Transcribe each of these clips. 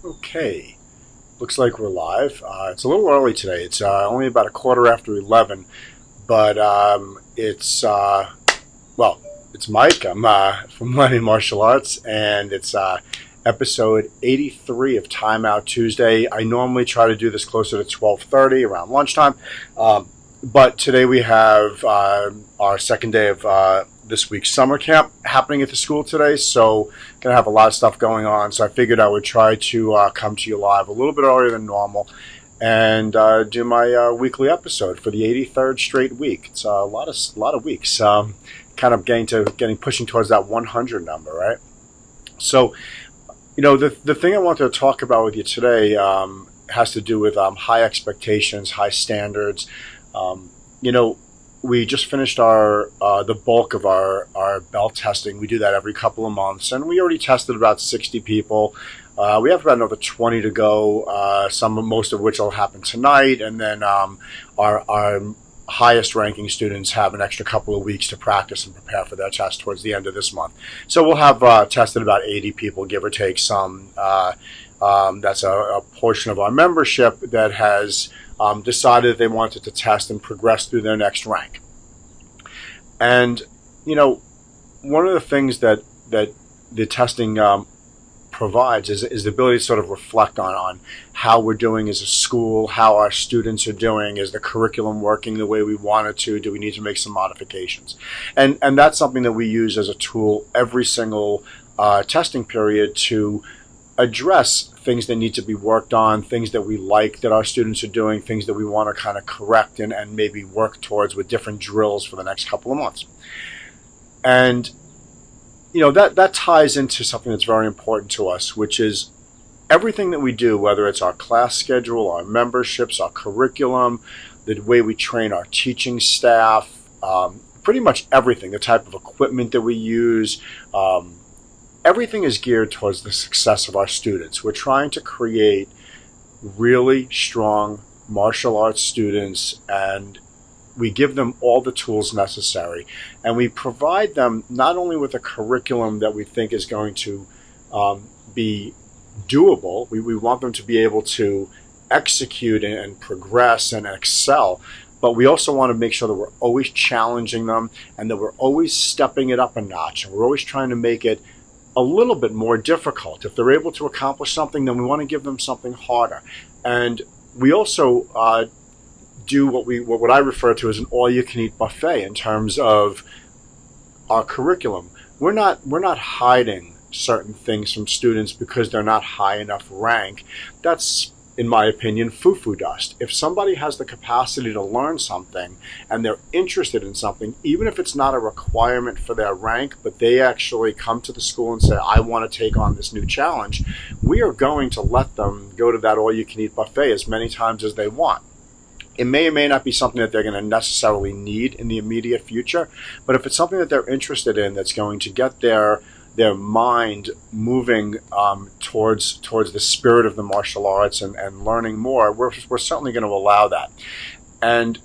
Okay, looks like we're live. It's a little early today. It's only about a quarter after 11, but well, it's Mike. I'm from Learning Martial Arts, and it's episode 83 of Time Out Tuesday. I normally try to do this closer to 12:30, around lunchtime, but today we have our second day of this week's summer camp happening at the school today, so gonna have a lot of stuff going on. So I figured I would try to come to you live a little bit earlier than normal and do my weekly episode for the 83rd straight week. It's a lot of weeks. Kind of getting pushing towards that 100 number, right? So, the thing I wanted to talk about with you today has to do with high expectations, high standards. Um, you know, we just finished the bulk of our belt testing. We do that every couple of months, and we already tested about 60 people. We have about another 20 to go. Most of which will happen tonight, and then our highest ranking students have an extra couple of weeks to practice and prepare for their test towards the end of this month. So we'll have tested about 80 people, give or take some. That's a portion of our membership that has decided they wanted to test and progress through their next rank. And, one of the things that the testing provides is the ability to sort of reflect on how we're doing as a school, how our students are doing, is the curriculum working the way we want it to, do we need to make some modifications? And that's something that we use as a tool every single testing period to address things that need to be worked on, things that we like that our students are doing, things that we want to kind of correct and maybe work towards with different drills for the next couple of months. And that ties into something that's very important to us, which is everything that we do, whether it's our class schedule, our memberships, our curriculum, the way we train our teaching staff, pretty much everything, the type of equipment that we use, everything is geared towards the success of our students. We're trying to create really strong martial arts students, and we give them all the tools necessary, and we provide them not only with a curriculum that we think is going to be doable. We want them to be able to execute and progress and excel, but we also want to make sure that we're always challenging them and that we're always stepping it up a notch, and we're always trying to make it a little bit more difficult. If they're able to accomplish something, then we want to give them something harder. And we also do what I refer to as an all-you-can-eat buffet in terms of our curriculum. We're not hiding certain things from students because they're not high enough rank. That's, in my opinion, foo-foo dust. If somebody has the capacity to learn something and they're interested in something, even if it's not a requirement for their rank, but they actually come to the school and say, I want to take on this new challenge, we are going to let them go to that all-you-can-eat buffet as many times as they want. It may or may not be something that they're going to necessarily need in the immediate future, but if it's something that they're interested in that's going to get their mind moving towards the spirit of the martial arts and learning more, we're certainly going to allow that. And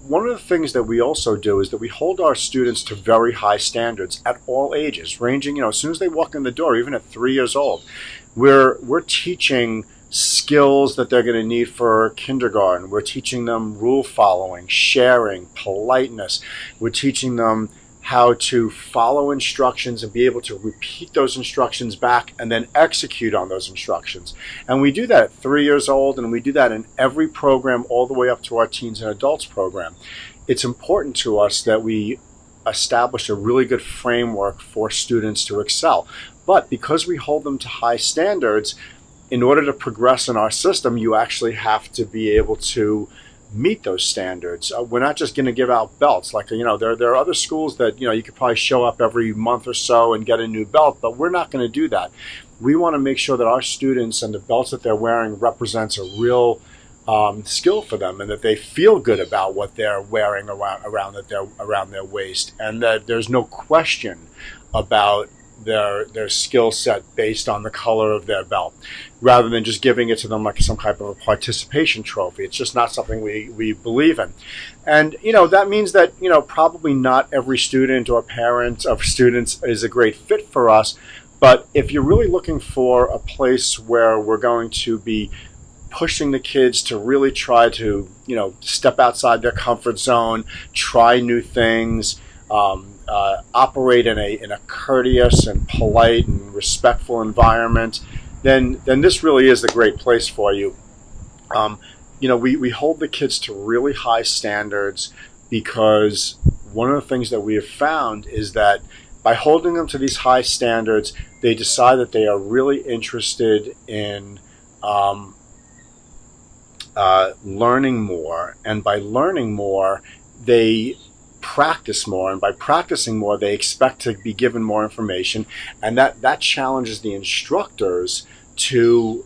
one of the things that we also do is that we hold our students to very high standards at all ages, ranging, as soon as they walk in the door, even at 3 years old, we're teaching skills that they're going to need for kindergarten. We're teaching them rule following, sharing, politeness. We're teaching them how to follow instructions and be able to repeat those instructions back and then execute on those instructions. And we do that at 3 years old, and we do that in every program all the way up to our teens and adults program. It's important to us that we establish a really good framework for students to excel. But because we hold them to high standards, in order to progress in our system, you actually have to be able to meet those standards. We're not just going to give out belts. Like, there are other schools that, you could probably show up every month or so and get a new belt, but we're not going to do that. We want to make sure that our students and the belts that they're wearing represents a real skill for them, and that they feel good about what they're wearing around their waist, and that there's no question about their skill set based on the color of their belt, rather than just giving it to them like some type of a participation trophy. It's just not something we believe in. And, that means that, probably not every student or parent of students is a great fit for us, But if you're really looking for a place where we're going to be pushing the kids to really try to, step outside their comfort zone, try new things, operate in a courteous and polite and respectful environment, then this really is the great place for you. We hold the kids to really high standards because one of the things that we have found is that by holding them to these high standards, they decide that they are really interested in learning more, and by learning more, they practice more, and by practicing more, they expect to be given more information, and that challenges the instructors to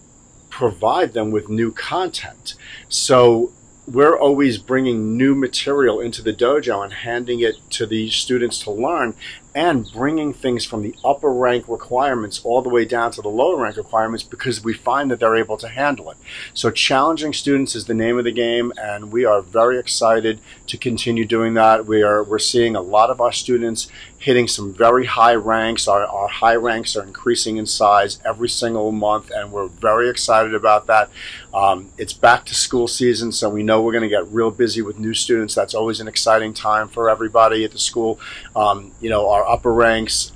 provide them with new content. So we're always bringing new material into the dojo and handing it to the students to learn, and bringing things from the upper rank requirements all the way down to the lower rank requirements, because we find that they're able to handle it. So challenging students is the name of the game, and we are very excited to continue doing that. We're seeing a lot of our students hitting some very high ranks. Our high ranks are increasing in size every single month, and we're very excited about that. It's back to school season, so we know we're going to get real busy with new students. That's always an exciting time for everybody at the school. Our upper ranks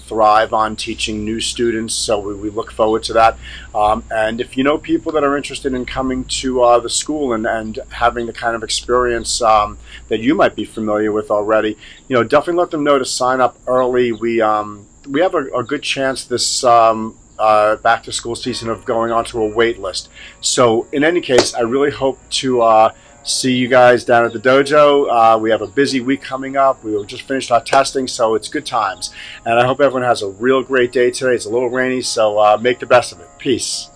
thrive on teaching new students, so we look forward to that. And if you know people that are interested in coming to the school and having the kind of experience that you might be familiar with already, definitely let them know to sign up early. We have a good chance this back to school season of going onto a wait list. So in any case, I really hope to see you guys down at the dojo. We have a busy week coming up. We just finished our testing, so it's good times. And I hope everyone has a real great day today. It's a little rainy, so make the best of it. Peace.